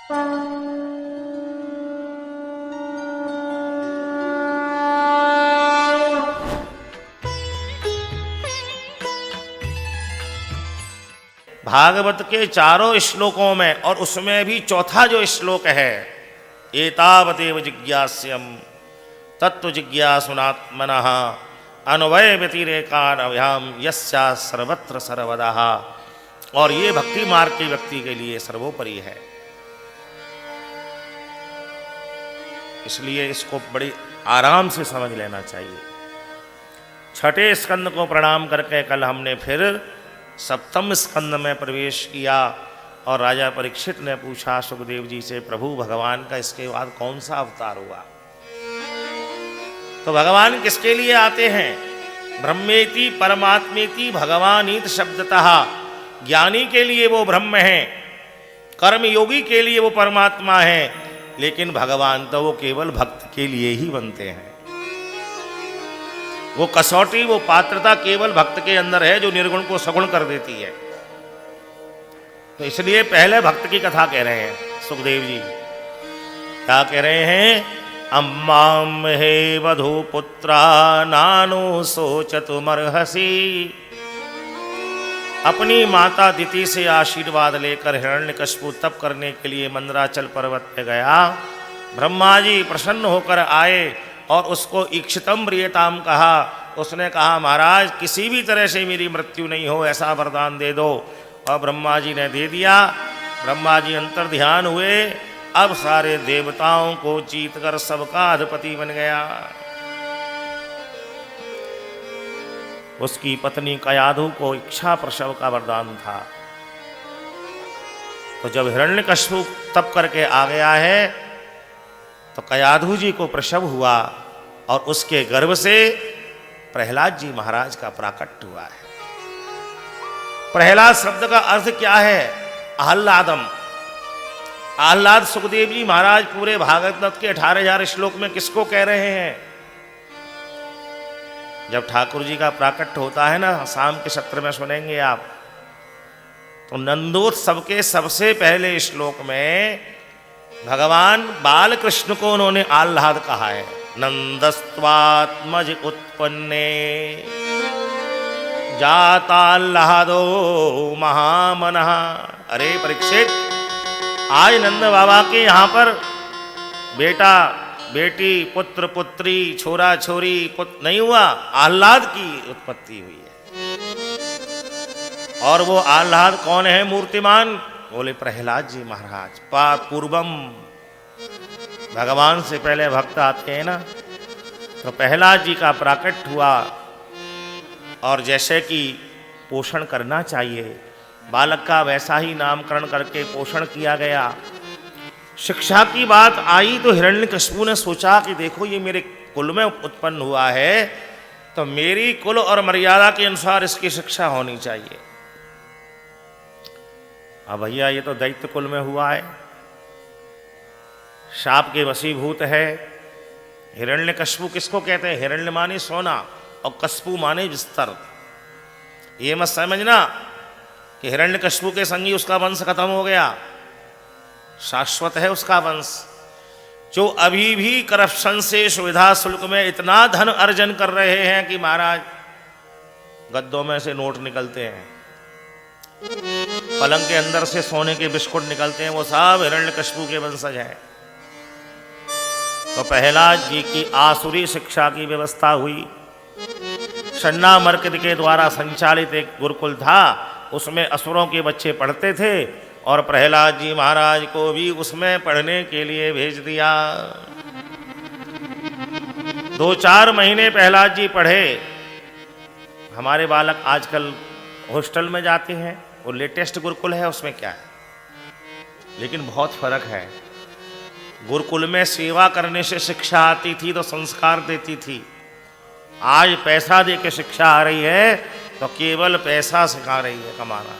भागवत के चारों श्लोकों में और उसमें भी चौथा जो श्लोक है, एतावदेव जिज्ञास्यम तत्व जिज्ञासुनात्मनः अन्वय व्यतिरेकाभ्याम यस्या सर्वत्र सर्वदा, और ये भक्ति मार्ग के व्यक्ति के लिए सर्वोपरि है। इसलिए इसको बड़ी आराम से समझ लेना चाहिए। छठे स्कंद को प्रणाम करके कल हमने फिर सप्तम स्कंद में प्रवेश किया और राजा परीक्षित ने पूछा सुखदेव जी से, प्रभु भगवान का इसके बाद कौन सा अवतार हुआ? तो भगवान किसके लिए आते हैं? ब्रह्मेति परमात्मेति भगवानीत शब्दतः, ज्ञानी के लिए वो ब्रह्म है, कर्म योगी के लिए वो परमात्मा है, लेकिन भगवान तो वो केवल भक्त के लिए ही बनते हैं। वो कसौटी, वो पात्रता केवल भक्त के अंदर है जो निर्गुण को सगुण कर देती है। तो इसलिए पहले भक्त की कथा कह रहे हैं सुखदेव जी। क्या कह रहे हैं? अम्माम हे वधू पुत्रा नानु सोचतुमर्हसि। अपनी माता दिति से आशीर्वाद लेकर हिरण्यकशिपु तप करने के लिए मंदराचल पर्वत पे गया। ब्रह्मा जी प्रसन्न होकर आए और उसको इक्षितम प्रियताम कहा। उसने कहा, महाराज किसी भी तरह से मेरी मृत्यु नहीं हो, ऐसा वरदान दे दो। और ब्रह्मा जी ने दे दिया। ब्रह्मा जी अंतर ध्यान हुए, अब सारे देवताओं को जीत कर सबका अधिपति बन गया। उसकी पत्नी कयाधु को इच्छा प्रसव का वरदान था। तो जब हिरण्यकशिपु तप करके आ गया है तो कयाधु जी को प्रसव हुआ और उसके गर्भ से प्रहलाद जी महाराज का प्राकट्य हुआ है। प्रहलाद शब्द का अर्थ क्या है? आह्लादम। आह्लाद सुखदेव जी महाराज पूरे भागवत के 18,000 श्लोक में किसको कह रहे हैं? जब ठाकुर जी का प्राकट्य होता है ना, शाम के सत्र में सुनेंगे आप, तो नंदोत्सव के सबसे पहले श्लोक में भगवान बाल कृष्ण को उन्होंने आह्लाद कहा है। नंदस्त्वात्मज उत्पन्ने जाताल्लादो महामनः। अरे परीक्षित, आज नंद बाबा के यहाँ पर बेटा बेटी, पुत्र पुत्री, छोरा छोरी नहीं हुआ, आह्लाद की उत्पत्ति हुई है। और वो आह्लाद कौन है मूर्तिमान? बोले प्रहलाद जी महाराज। पूर्वम, भगवान से पहले भक्त आते हैं ना, तो प्रहलाद जी का प्राकट्य हुआ। और जैसे कि पोषण करना चाहिए, बालक का वैसा ही नामकरण करके पोषण किया गया। शिक्षा की बात आई तो हिरण्यकशिपु ने सोचा कि देखो ये मेरे कुल में उत्पन्न हुआ है, तो मेरी कुल और मर्यादा के अनुसार इसकी शिक्षा होनी चाहिए। अब भैया ये तो दैत्य कुल में हुआ है, शाप के वशीभूत है। हिरण्यकशिपु किसको कहते हैं? हिरण्य माने सोना और कशिपु माने बिस्तर। ये मत समझना कि हिरण्यकशिपु के संगी उसका वंश खत्म हो गया, शाश्वत है उसका वंश। जो अभी भी करप्शन से सुविधा शुल्क में इतना धन अर्जन कर रहे हैं कि महाराज गद्दों में से नोट निकलते हैं, पलंग के अंदर से सोने के बिस्कुट निकलते हैं, वो सब हिरण्यकशिपु के वंशज हैं। तो प्रहलाद जी की आसुरी शिक्षा की व्यवस्था हुई। शन्नामर्कद के द्वारा संचालित एक गुरुकुल था, उसमें असुरों के बच्चे पढ़ते थे और प्रहलाद जी महाराज को भी उसमें पढ़ने के लिए भेज दिया। 2-4 महीने प्रहलाद जी पढ़े। हमारे बालक आजकल हॉस्टल में जाते हैं, वो लेटेस्ट गुरुकुल है, उसमें क्या है, लेकिन बहुत फर्क है। गुरुकुल में सेवा करने से शिक्षा आती थी तो संस्कार देती थी। आज पैसा दे के शिक्षा आ रही है तो केवल पैसा सिखा रही है कमाना।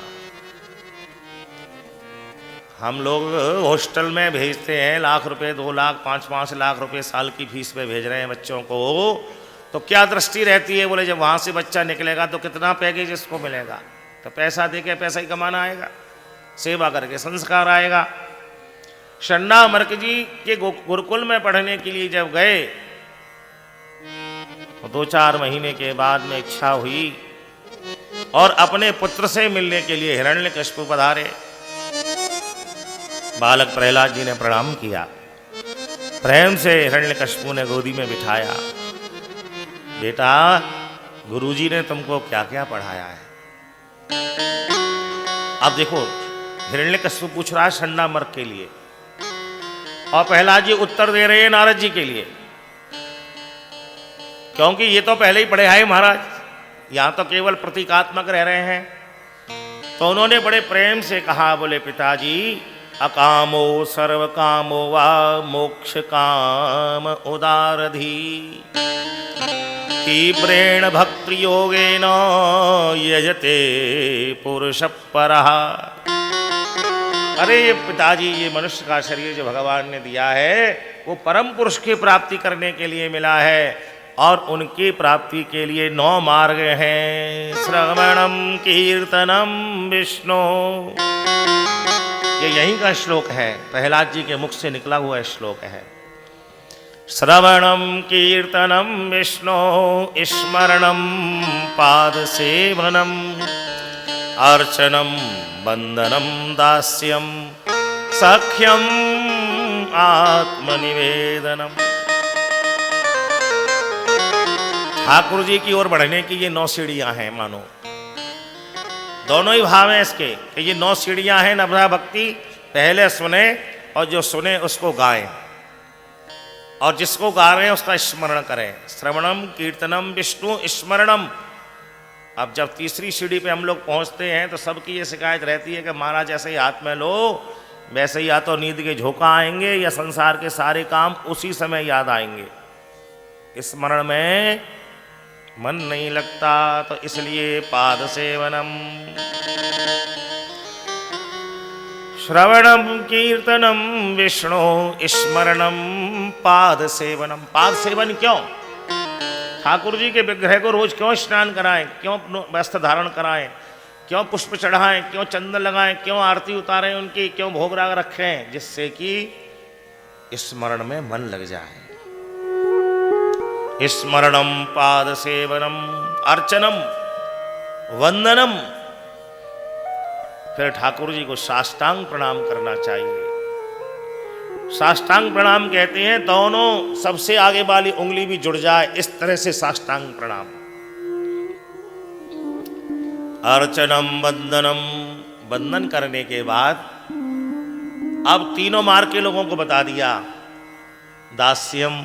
हम लोग हॉस्टल में भेजते हैं लाख रुपए, 2 लाख, 5-5 लाख रुपए साल की फीस पे भेज रहे हैं बच्चों को, तो क्या दृष्टि रहती है? बोले जब वहाँ से बच्चा निकलेगा तो कितना पैकेज इसको मिलेगा, तो पैसा दे के पैसा ही कमाना आएगा, सेवा करके संस्कार आएगा। शंडामर्क जी के गुरुकुल में पढ़ने के लिए जब गए तो 2-4 महीने के बाद में इच्छा हुई और अपने पुत्र से मिलने के लिए हिरण्यकशिपु पधारे। बालक प्रहलाद जी ने प्रणाम किया, प्रेम से हिरण्यकशिपु ने गोदी में बिठाया। बेटा, गुरुजी ने तुमको क्या क्या पढ़ाया है? अब देखो, हिरण्यकशिपु पूछ रहा है शंडामर्क के लिए और प्रहलाद जी उत्तर दे रहे हैं नारद जी के लिए, क्योंकि ये तो पहले ही पढ़े आए महाराज, यहां तो केवल प्रतीकात्मक रह रहे हैं। तो उन्होंने बड़े प्रेम से कहा, बोले पिताजी, अकामो सर्व कामो वा मोक्ष काम उदारधी तीव्रेण भक्ति योगेन यजते पुरुष परः। अरे ये पिताजी, ये मनुष्य का शरीर जो भगवान ने दिया है वो परम पुरुष की प्राप्ति करने के लिए मिला है और उनकी प्राप्ति के लिए 9 मार्ग हैं। श्रवणम कीर्तनम विष्णु, ये यहीं का श्लोक है, प्रहलाद जी के मुख से निकला हुआ श्लोक है। श्रवणम कीर्तनम विष्णु स्मरणम पाद सेवनम अर्चनम वंदनम दास्यम सख्यम आत्मनिवेदनम। ठाकुर जी की ओर बढ़ने की ये 9 सीढ़ियां हैं। मानो दोनों ही भाव हैं इसके कि ये 9 सीढ़ियां हैं। नवधा भक्ति पहले सुने और जो सुने उसको गाएं और जिसको गा रहे हैं उसका स्मरण करें। श्रवणम कीर्तनम विष्णु स्मरणम। अब जब तीसरी सीढ़ी पे हम लोग पहुंचते हैं तो सबकी ये शिकायत रहती है कि महाराज जैसे ही हाथ में लो वैसे ही या तो नींद के झोंका आएंगे या संसार के सारे काम उसी समय याद आएंगे। स्मरण में मन नहीं लगता, तो इसलिए पाद सेवनम। श्रवणम कीर्तनम विष्णु स्मरणम पाद सेवनम। पाद सेवन क्यों? ठाकुर जी के विग्रह को रोज क्यों स्नान कराएं, क्यों वस्त्र धारण कराएं, क्यों पुष्प चढ़ाएं, क्यों चंदन लगाएं, क्यों आरती उतारें उनकी, क्यों भोग राग रखें? जिससे कि स्मरण में मन लग जाए। स्मरणम पाद सेवनम अर्चनम वंदनम। फिर ठाकुर जी को साष्टांग प्रणाम करना चाहिए। साष्टांग प्रणाम कहते हैं दोनों सबसे आगे वाली उंगली भी जुड़ जाए, इस तरह से साष्टांग प्रणाम। अर्चनम वंदनम, वंदन करने के बाद अब तीनों मार्ग के लोगों को बता दिया। दास्यम,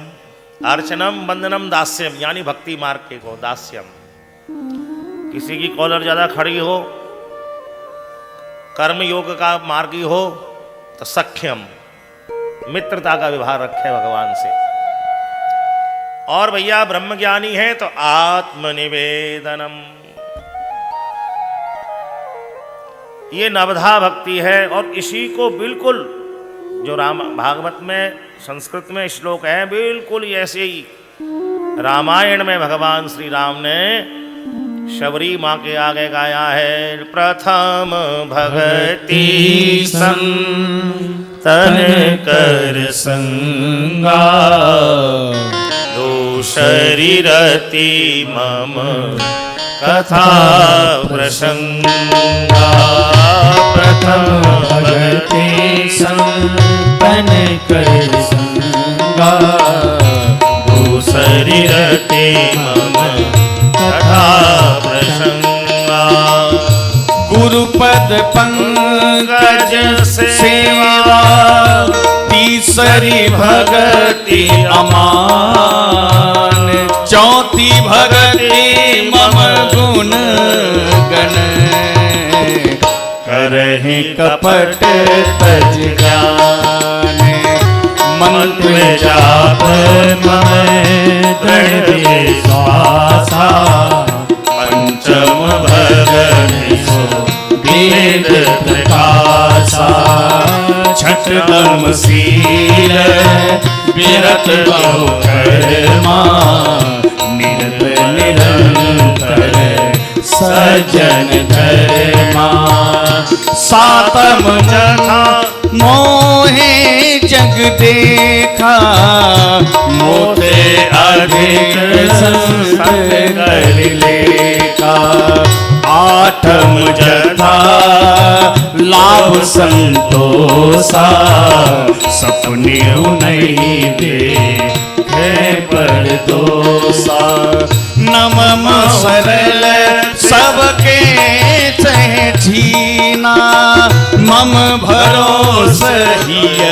अर्चनम वंदनम दास्यम, यानी भक्ति मार्ग के को दास्यम। किसी की कॉलर ज्यादा खड़ी हो, कर्म योग का मार्गी हो तो सख्यम, मित्रता का व्यवहार रखे भगवान से। और भैया ब्रह्मज्ञानी है तो आत्मनिवेदनम। ये नवधा भक्ति है और इसी को बिल्कुल जो राम भागवत में संस्कृत में श्लोक है बिल्कुल ऐसे ही रामायण में भगवान श्री राम ने शबरी माँ के आगे गाया है। प्रथम भगति संतन कर संगा दूसरी रति मम कथा प्रसंगा। प्रथम भगति संतन कर संगा दूसरी रति मम कथा प्रसंगा। गुरुपद पंकज सेवा तीसरी भगति अमान चौथी भगति मम गुण गण करहि कपट तज ज्ञान मंत्र जाप मम दृढ़ विश्वासा पंचम भगति वेद प्रकाशा छठ कर्म शील विरत बहु कर्मा निरत निरंतर सज्जन धर्मा। सातम जथा मोहे जग देखा मोते अधिक संत कर लेखा आठम जथा लाभ संतोषा सपने नहीं देखे पर दोषा नमम सरल सबके चहे छीना मम भरोस हिय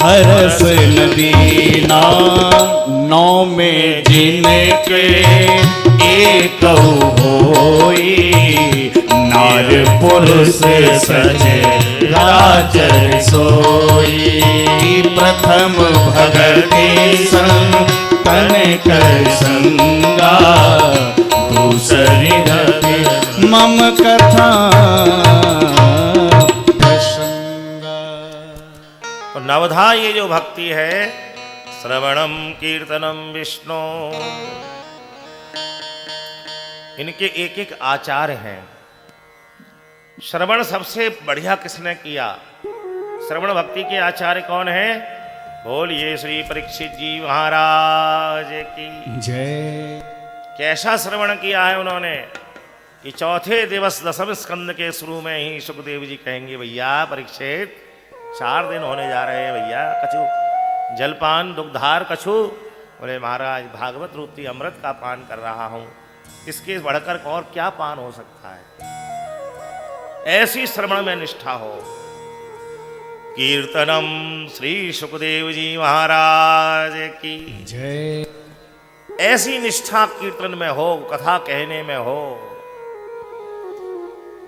हरस नदीना नौ में जिनके एक होई नार पुरुष सजे राजर सोई प्रथम भगति संग तन कर संगा दूसरी रति मम कथा प्रसंगा। तो नवधा ये जो भक्ति है, श्रवणम कीर्तनम विष्णु, इनके एक एक आचार हैं। श्रवण सबसे बढ़िया किसने किया? श्रवण भक्ति के आचार्य कौन है? बोलिए श्री परीक्षित जी महाराज की जय। कैसा श्रवण किया है उन्होंने कि चौथे दिवस दसम स्कंद के शुरू में ही सुखदेव जी कहेंगे, भैया परीक्षित 4 दिन होने जा रहे हैं भैया, कछु जलपान दुग्धार कछु। बोले महाराज भागवत रूपी अमृत का पान कर रहा हूँ, इसके बढ़कर और क्या पान हो सकता है। ऐसी श्रवण में निष्ठा हो। कीर्तनम श्री सुखदेव जी महाराज की जय। ऐसी निष्ठा कीर्तन में हो, कथा कहने में हो,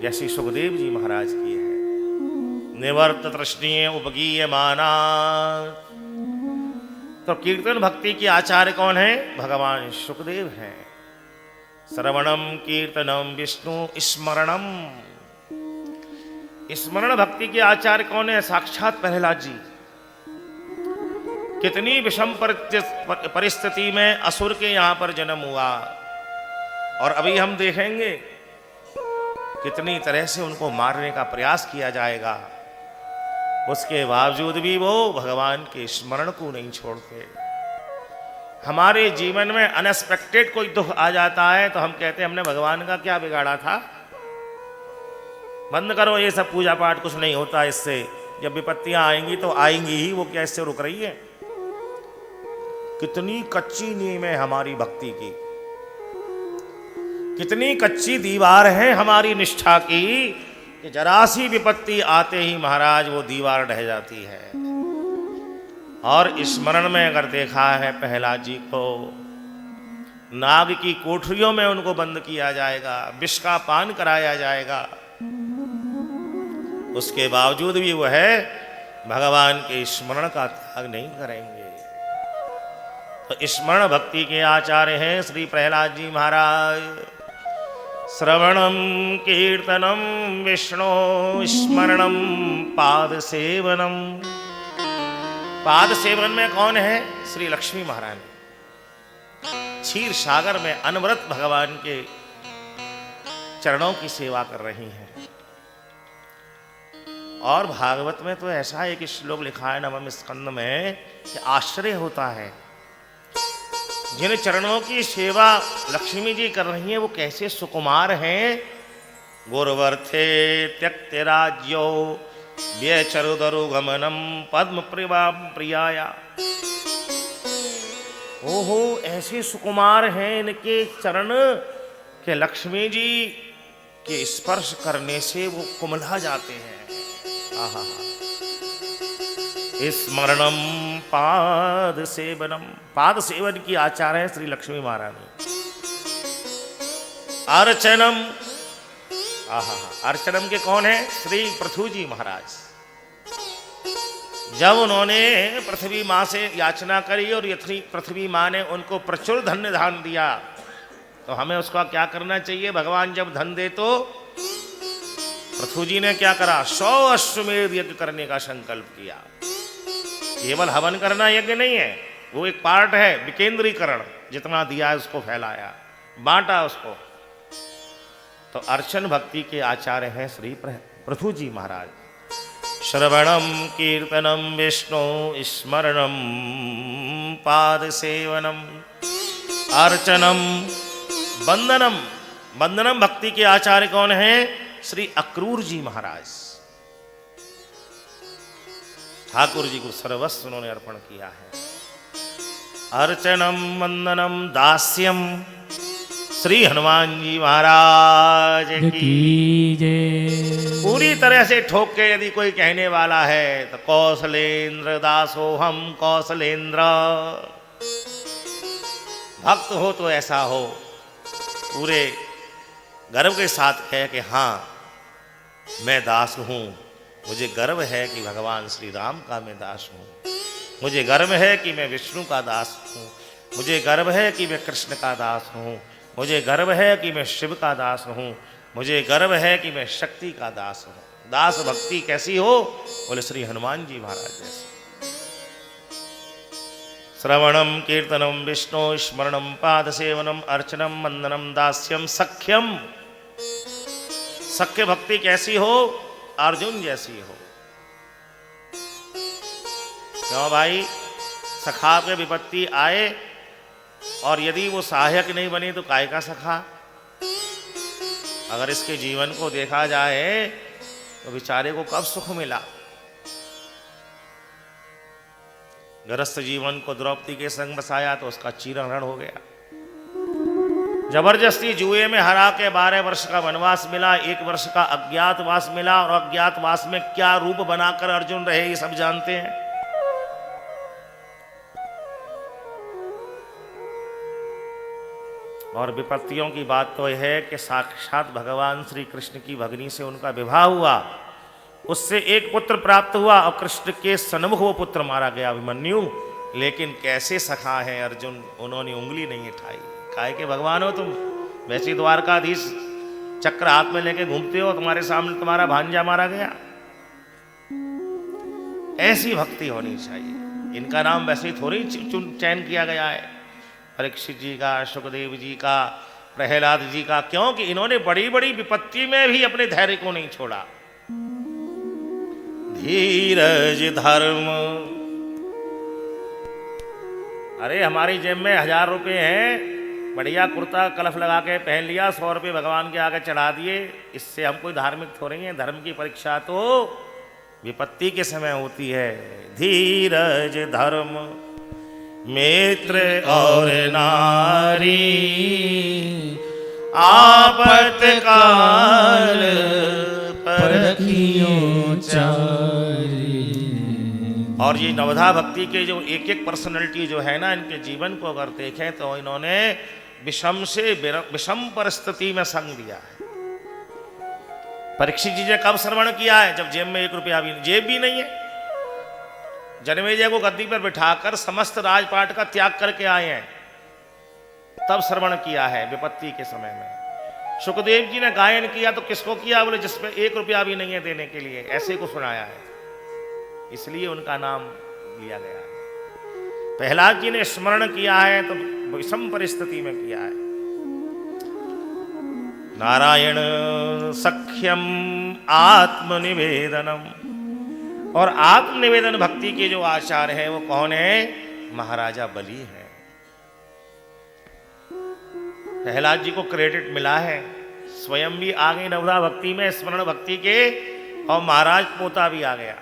जैसी सुखदेव जी महाराज की है। निवर्त तृष्णीय उपगीय माना। तो कीर्तन भक्ति के आचार्य कौन है? भगवान सुखदेव हैं। श्रवणम कीर्तनम विष्णु स्मरणम। स्मरण भक्ति के आचार्य कौन है? साक्षात प्रहलाद जी। कितनी विषम परिस्थिति में असुर के यहां पर जन्म हुआ, और अभी हम देखेंगे कितनी तरह से उनको मारने का प्रयास किया जाएगा। उसके बावजूद भी वो भगवान के स्मरण को नहीं छोड़ते। हमारे जीवन में अनएक्सपेक्टेड कोई दुख आ जाता है तो हम कहते हैं हमने भगवान का क्या बिगाड़ा था, बंद करो ये सब पूजा पाठ, कुछ नहीं होता इससे। जब विपत्तियां आएंगी तो आएंगी ही, वो क्या इससे रुक रही है? कितनी कच्ची नींव है हमारी भक्ति की, कितनी कच्ची दीवार है हमारी निष्ठा की कि जरा सी विपत्ति आते ही महाराज वो दीवार ढह जाती है। और स्मरण में अगर देखा है प्रहलाद जी को, नाग की कोठरियों में उनको बंद किया जाएगा, विष का पान कराया जाएगा, उसके बावजूद भी वो है भगवान के स्मरण का त्याग नहीं करेंगे। तो स्मरण भक्ति के आचार्य हैं श्री प्रहलाद जी महाराज। श्रवणम कीर्तनम विष्णु स्मरणम पाद सेवनम। पाद सेवन में कौन है? श्री लक्ष्मी महारानी। क्षीर सागर में अनवरत भगवान के चरणों की सेवा कर रही हैं। और भागवत में तो ऐसा एक श्लोक लिखा है नवम स्कंद में कि आश्चर्य होता है, जिन चरणों की सेवा लक्ष्मी जी कर रही हैं वो कैसे सुकुमार हैं। गुरुवर्थे त्यक्ते राज्यो व्यचरुदरु गमनम पद्म प्रियाया। ओहो, ऐसे सुकुमार हैं इनके चरण के लक्ष्मी जी के स्पर्श करने से वो कुमला जाते हैं। आहा, स्मरणम पाद सेवनम। पाद सेवन की आचार्य है श्री लक्ष्मी महारानी। अर्चनम। आहा, अर्चनम के कौन है? श्री पृथु जी महाराज। जब उन्होंने पृथ्वी माँ से याचना करी और पृथ्वी माँ ने उनको प्रचुर धन्य दान दिया, तो हमें उसका क्या करना चाहिए? भगवान जब धन दे तो पृथु जी ने क्या करा? 100 अश्वमेध यज्ञ करने का संकल्प किया। केवल हवन करना यज्ञ नहीं है, वो एक पार्ट है विकेंद्रीकरण। जितना दिया है उसको फैलाया, बांटा उसको। तो अर्चन भक्ति के आचार्य हैं श्री पृथु जी महाराज। श्रवणम कीर्तनम विष्णु स्मरणम पाद सेवनम अर्चनम वंदनम। वंदनम भक्ति के आचार्य कौन है? श्री अक्रूर जी महाराज। ठाकुर जी को सर्वस्व उन्होंने अर्पण किया है। अर्चनम वंदनम दास्यम श्री हनुमान जी महाराज की जय। पूरी तरह से ठोक के यदि कोई कहने वाला है तो कौशलेंद्र दासो हम कौशलेंद्र। भक्त हो तो ऐसा हो, पूरे गर्व के साथ कहे कि हाँ मैं दास हूँ। मुझे गर्व है कि भगवान श्री राम का मैं दास हूँ। मुझे गर्व है कि मैं विष्णु का दास हूँ। मुझे गर्व है कि मैं कृष्ण का दास हूँ। मुझे गर्व है कि मैं शिव का दास हूँ। मुझे गर्व है कि मैं शक्ति का दास हूँ। दास भक्ति कैसी हो? बोले श्री हनुमान जी महाराज जैसे। श्रवणम कीर्तनम विष्णु स्मरणम पाद सेवनम अर्चनम वंदनम दास्यम सख्यम। सख्य भक्ति कैसी हो? अर्जुन जैसी हो। क्यों भाई? सखा पे विपत्ति आए और यदि वो सहायक नहीं बने तो काय का सखा? अगर इसके जीवन को देखा जाए तो बेचारे को कब सुख मिला। गृहस्थ जीवन को द्रौपदी के संग बसाया तो उसका चीरहरण हो गया। जबरदस्ती जुए में हरा के 12 वर्ष का वनवास मिला, 1 वर्ष का अज्ञातवास मिला, और अज्ञातवास में क्या रूप बनाकर अर्जुन रहे ये सब जानते हैं। और विपत्तियों की बात तो यह है कि साक्षात भगवान श्री कृष्ण की भगनी से उनका विवाह हुआ, उससे एक पुत्र प्राप्त हुआ और कृष्ण के सन्मुख वो पुत्र मारा गया अभिमन्यु। लेकिन कैसे सखा है अर्जुन, उन्होंने उंगली नहीं उठाई। काहे के भगवान हो तुम? वैसे द्वारकाधीश चक्र हाथ में लेके घूमते हो, तुम्हारे सामने तुम्हारा भांजा मारा गया। ऐसी भक्ति होनी चाहिए। इनका नाम वैसे ही थोड़ी चयन किया गया है, परीक्षित जी का, सुखदेव जी का, प्रहलाद जी का। क्योंकि इन्होंने बड़ी बड़ी विपत्ति में भी अपने धैर्य को नहीं छोड़ा। धीरज धर्म। अरे हमारी जेब में 1000 रुपये हैं, बढ़िया कुर्ता कलफ लगा के पहन लिया, 100 रुपये भगवान के आगे चढ़ा दिए, इससे हम कोई धार्मिक थोड़े हैं। धर्म की परीक्षा तो विपत्ति के समय होती है। धीरज धर्म मित्र और नारी आपतकाल परखियो चारी। और ये नवधा भक्ति के जो एक एक पर्सनैलिटी जो है ना, इनके जीवन को अगर देखें तो इन्होंने विषम से विषम परिस्थिति में संग दिया है। परीक्षित जी ने कब श्रवण किया है? जब जेब में 1 रुपया भी, जेब भी नहीं है। जनमेजय को गद्दी पर बिठाकर समस्त राजपाट का त्याग करके आए हैं, तब श्रवण किया है विपत्ति के समय में। सुखदेव जी ने गायन किया तो किसको किया? बोले जिसमें 1 रुपया भी नहीं है देने के लिए, ऐसे को सुनाया है, इसलिए उनका नाम लिया गया है। प्रहलाद जी ने स्मरण किया है तो विषम परिस्थिति में किया है। नारायण सख्यम आत्मनिवेदनम। और आत्मनिवेदन भक्ति के जो आचार्य है वो कौन है? महाराजा बलि है। प्रहलाद जी को क्रेडिट मिला है, स्वयं भी आ गए नवधा भक्ति में, स्मरण भक्ति के, और महाराज पोता भी आ गया।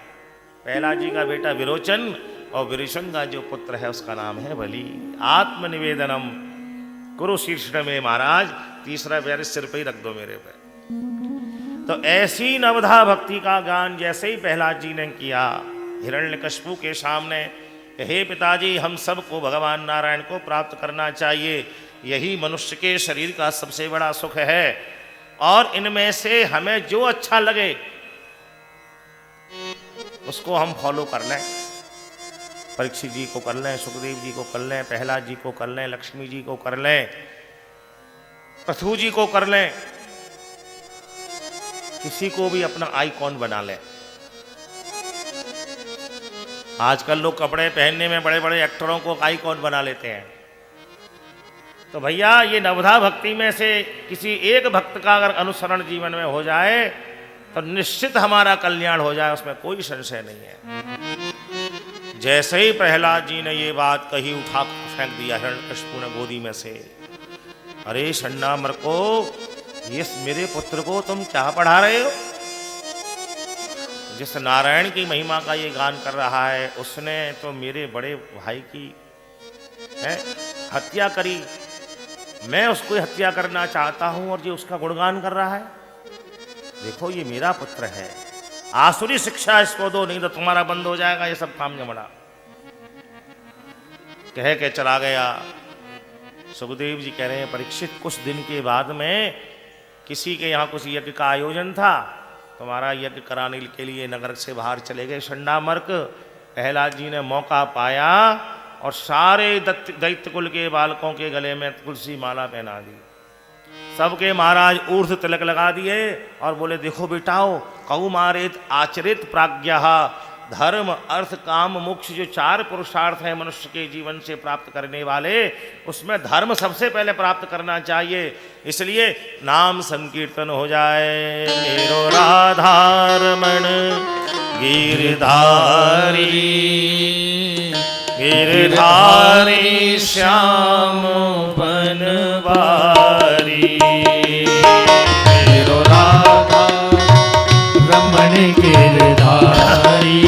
प्रहलाद जी का बेटा विरोचन और विरोचन का जो पुत्र है उसका नाम है बलि। आत्मनिवेदनम कुरु शीर्षण में महाराज, तीसरा पैर सिर पे ही रख दो मेरे पे। तो ऐसी नवधा भक्ति का गान जैसे ही प्रहलाद जी ने किया हिरण्यकश्यप के सामने, हे पिताजी हम सबको भगवान नारायण को प्राप्त करना चाहिए, यही मनुष्य के शरीर का सबसे बड़ा सुख है, और इनमें से हमें जो अच्छा लगे उसको हम फॉलो कर लें। परीक्षित जी को कर लें, सुखदेव जी को कर लें, प्रहलाद जी को कर लें, लक्ष्मी जी को कर लें, पृथु जी को कर लें, किसी को भी अपना आइकॉन बना लें। आजकल लोग कपड़े पहनने में बड़े बड़े एक्टरों को आइकॉन बना लेते हैं। तो भैया ये नवधा भक्ति में से किसी एक भक्त का अगर अनुसरण जीवन में हो जाए तो निश्चित हमारा कल्याण हो जाए, उसमें कोई संशय नहीं है। जैसे ही प्रहलाद जी ने ये बात कही, उठा फेंक दिया हिरण्यकशिपु ने गोदी में से। अरे षण्णामर को, ये मेरे पुत्र को तुम क्या पढ़ा रहे हो? जिस नारायण की महिमा का ये गान कर रहा है, उसने तो मेरे बड़े भाई की हत्या करी। मैं उसको हत्या करना चाहता हूं और ये उसका गुणगान कर रहा है। देखो ये मेरा पुत्र है, आसुरी शिक्षा इसको दो, नहीं तो तुम्हारा बंद हो जाएगा ये सब काम जमड़ा। कह के चला गया। सुखदेव जी कह रहे हैं, परीक्षित कुछ दिन के बाद में किसी के यहाँ कुछ यज्ञ का आयोजन था, तुम्हारा यज्ञ कराने के लिए नगर से बाहर चले गए षण्डामर्क। प्रहलाद जी ने मौका पाया और सारे दैत्य कुल के बालकों के गले में तुलसी माला पहना दी। सबके महाराज ऊर्ध्व तिलक लगा दिए और बोले, देखो बेटाओ, कौमारेत आचरित प्राज्ञः, धर्म अर्थ काम मोक्ष जो 4 पुरुषार्थ हैं मनुष्य के जीवन से प्राप्त करने वाले, उसमें धर्म सबसे पहले प्राप्त करना चाहिए। इसलिए नाम संकीर्तन हो जाए। मेरो राधारमण गिरधारी, गिरधारी श्याम बनवारी। मेरो राधा रमण गिरधारी,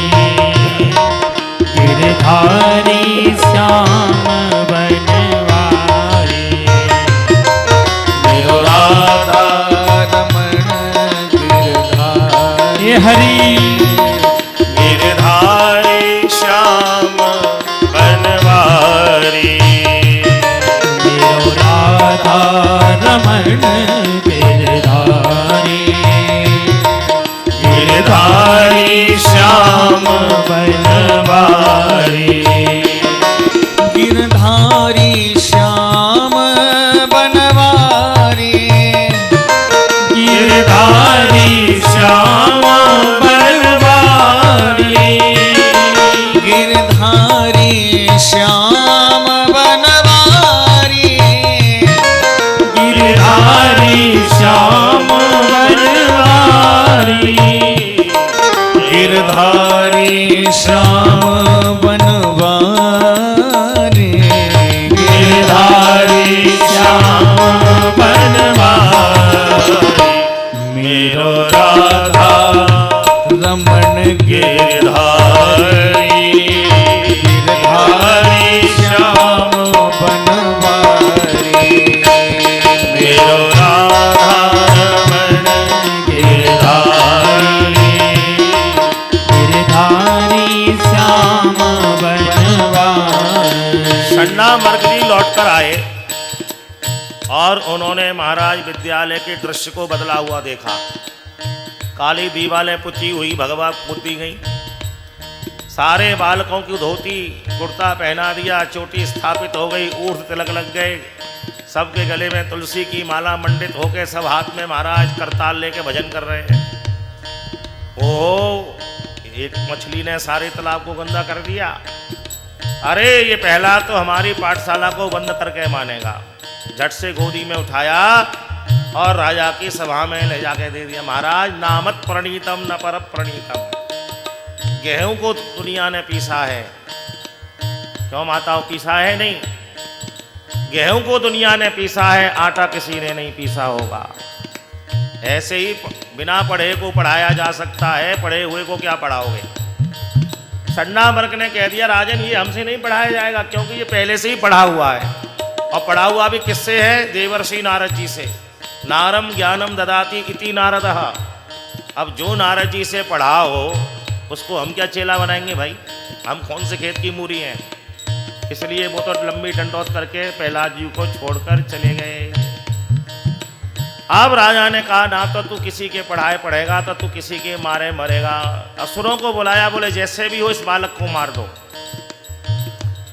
गिरधारी श्याम बनवारी। मेरो राधा रमण गिरधारी, हरि गिरधारी श्याम बनवारी। मेरो राधा रमण गिरधारी, गिरधारी श्याम बनवारी। गिरधारी श्याम बनवारी, गिरधारी श्याम बनवारी। गिरधारी श्याम बनवारी, गिरधारी श्याम बनवारी। गिरधारी श्याम बनवारी, गिरधारी श्याम बनवारी। मेरो राधा रमण गिरधारी, गिरधारी श्याम बनवारी। मेरो राधा रमण गिरधारी, गिरधारी श्याम बनवारी। षण्डामर्क जी लौट कर आए और उन्होंने महाराज विद्यालय के दृश्य को बदला हुआ देखा। काली दीवारें पुती हुई भगवा पुती गई, सारे बालकों की धोती कुर्ता पहना दिया, चोटी स्थापित हो गई, ऊर्ध्व तिलक लग गए, सबके गले में तुलसी की माला मंडित होके सब हाथ में महाराज करताल लेके भजन कर रहे हैं। ओहो, एक मछली ने सारे तालाब को गंदा कर दिया। अरे ये पहला तो हमारी पाठशाला को बंद करके मानेगा। झट से गोदी में उठाया और राजा की सभा में ले जाके दे दिया। महाराज, नामत प्रणीतम न पर प्रणीतम। गेहूं को दुनिया ने पीसा है, क्यों माताओं पीसा है? नहीं, गेहूं को दुनिया ने पीसा है, आटा किसी ने नहीं पीसा होगा। ऐसे ही बिना पढ़े को पढ़ाया जा सकता है, पढ़े हुए को क्या पढ़ाओगे? षण्डामर्क ने कह दिया, राजन ये हमसे नहीं पढ़ाया जाएगा, क्योंकि ये पहले से ही पढ़ा हुआ है, और पढ़ा हुआ भी किससे है? देवर्षि नारद जी से। नारम ज्ञानम ददाति इति नारदः। अब जो नारद जी से पढ़ा हो उसको हम क्या चेला बनाएंगे भाई? हम कौन से खेत की मूरी हैं? इसलिए वो तो लंबी डंडौत करके प्रहलाद जी को छोड़कर चले गए। अब राजा ने कहा, ना तो तू किसी के पढ़ाए पढ़ेगा, तो तू किसी के मारे मरेगा। असुरों को बुलाया, बोले जैसे भी हो इस बालक को मार दो।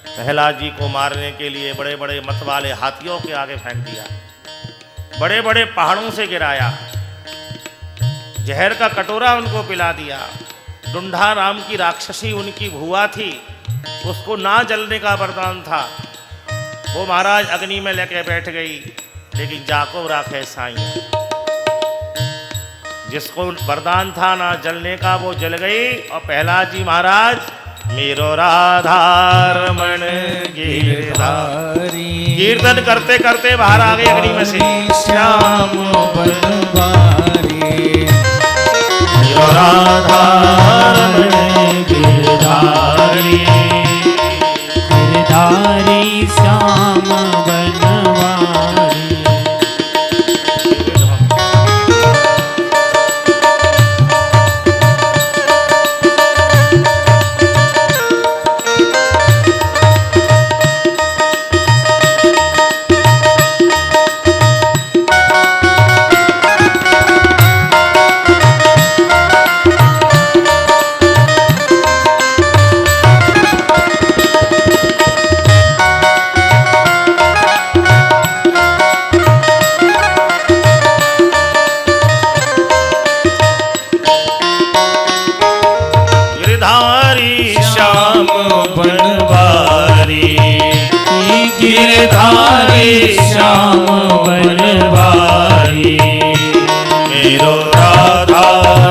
प्रहलाद जी को मारने के लिए बड़े बड़े मत वाले हाथियों के आगे फेंक दिया, बड़े बड़े पहाड़ों से गिराया, जहर का कटोरा उनको पिला दिया। डुंढा राम की राक्षसी उनकी भुआ थी, उसको ना जलने का वरदान था, वो महाराज अग्नि में लेके बैठ गई, लेकिन जाको राखे साईं। जिसको वरदान था ना जलने का वो जल गई। और प्रहलाद जी महाराज मेरो राधा रमण गिरधारी कीर्तन करते करते बाहर आ गए अग्नि में से। श्याम बनवारी मेरो राधा रमण गिरधारी गिरधारी श्याम बनवारी। गिरधारी श्याम बनवारी मेरो राधा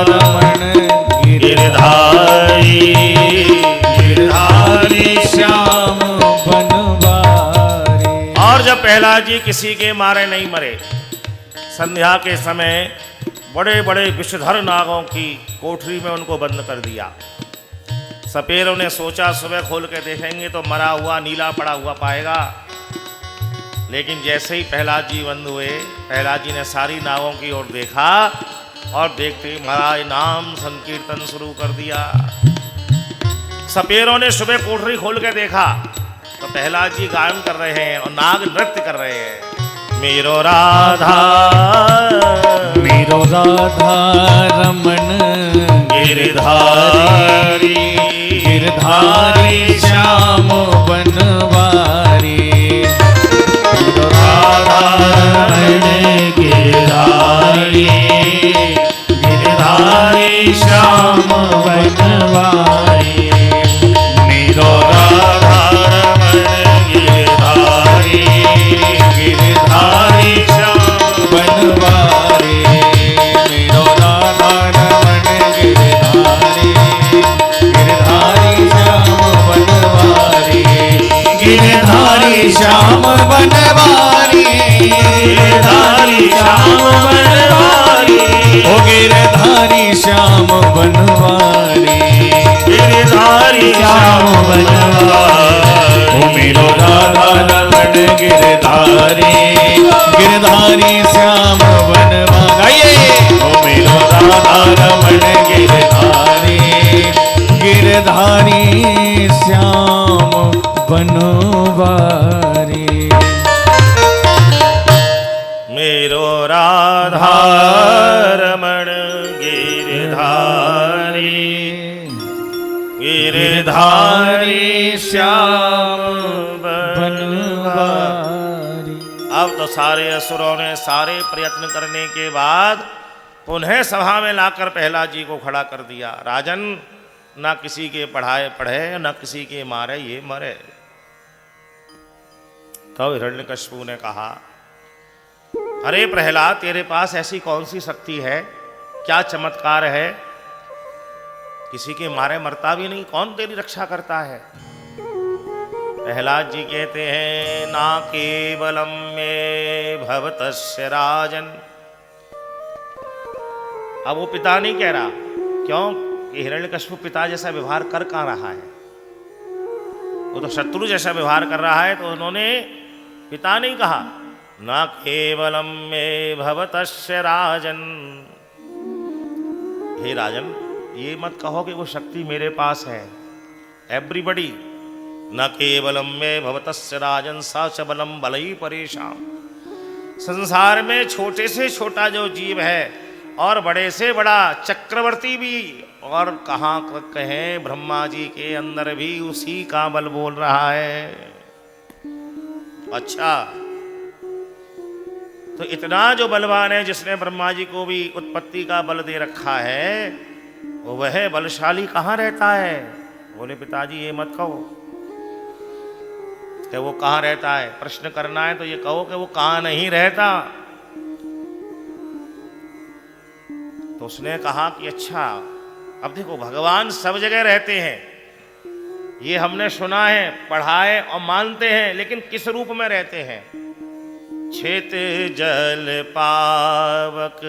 रमण गिरधारी गिरधारी श्याम बनवारी। और जब प्रहलाद जी किसी के मारे नहीं मरे, संध्या के समय बड़े बड़े विषधर नागों की कोठरी में उनको बंद कर दिया। सपेरों ने सोचा सुबह खोल के देखेंगे तो मरा हुआ नीला पड़ा हुआ पाएगा, लेकिन जैसे ही प्रहलाद जी बंद हुए, प्रहलाद जी ने सारी नावों की ओर देखा और देखते ही महाराज नाम संकीर्तन शुरू कर दिया। सपेरों ने सुबह कोठरी खोल के देखा तो प्रहलाद जी गायन कर रहे हैं और नाग नृत्य कर रहे हैं। मेरो राधा रमण गिरधारी गिरधारी श्याम बनवारी गिरधारी गिरधारी श्याम बनवारी। मेरो राधा रमण गिरधारी गिरधारी श्याम बनवारी मेरो राधा रमण गिरधारी गिरधारी श्याम बनवारी गिरधारी श्याम बनवारी गिरधारी श्याम बनवारी ओ गिरधारी श्याम बनवारी गिरधारी श्याम बनवारी ओ मेरो राधा रमण गिरधारी गिरधारी श्याम बनवारी। ओ मेरो राधा रमण गिरधारी गिरधारी श्याम बनवारी। मेरो राधा रमण गिरधारी गिरधारी श्याम बनवारी। अब तो सारे असुरों ने सारे प्रयत्न करने के बाद पुनः सभा में लाकर प्रहलाद जी को खड़ा कर दिया। राजन, ना किसी के पढ़े ना किसी के मारे ये मरे। तो हिरण्यकशिपु ने कहा, अरे प्रहलाद, तेरे पास ऐसी कौन सी शक्ति है, क्या चमत्कार है, किसी के मारे मरता भी नहीं, कौन तेरी रक्षा करता है? प्रहलाद जी कहते हैं, ना केवलम में भवतस्य राजन। अब वो पिता नहीं कह रहा, क्यों कि हिरण्यकशिपु पिता जैसा व्यवहार कर कहाँ रहा है, वो तो शत्रु जैसा व्यवहार कर रहा है। तो उन्होंने पिता नहीं कहा, न केवलम में भवतस्य राजन। हे राजन, ये मत कहो कि वो शक्ति मेरे पास है। एवरीबडी, न केवलम में भवतस्य राजन सा च बलम बलई परेशान। संसार में छोटे से छोटा जो जीव है और बड़े से बड़ा चक्रवर्ती भी, और कहाँ कहें ब्रह्मा जी के अंदर भी उसी का बल बोल रहा है। अच्छा, तो इतना जो बलवान है, जिसने ब्रह्मा जी को भी उत्पत्ति का बल दे रखा है, वह बलशाली कहाँ रहता है? बोले पिताजी ये मत कहो कि वो कहाँ रहता है। प्रश्न करना है तो ये कहो कि वो कहाँ नहीं रहता। तो उसने कहा कि अच्छा, अब देखो भगवान सब जगह रहते हैं, ये हमने सुना है, पढ़ा है और मानते हैं, लेकिन किस रूप में रहते हैं? छित जल पावक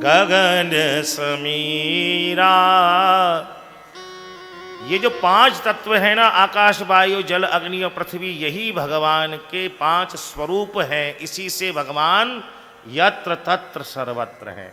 गगन समीरा। ये जो 5 तत्व है ना, आकाश वायु जल अग्नि और पृथ्वी, यही भगवान के 5 स्वरूप हैं। इसी से भगवान यत्र तत्र सर्वत्र हैं।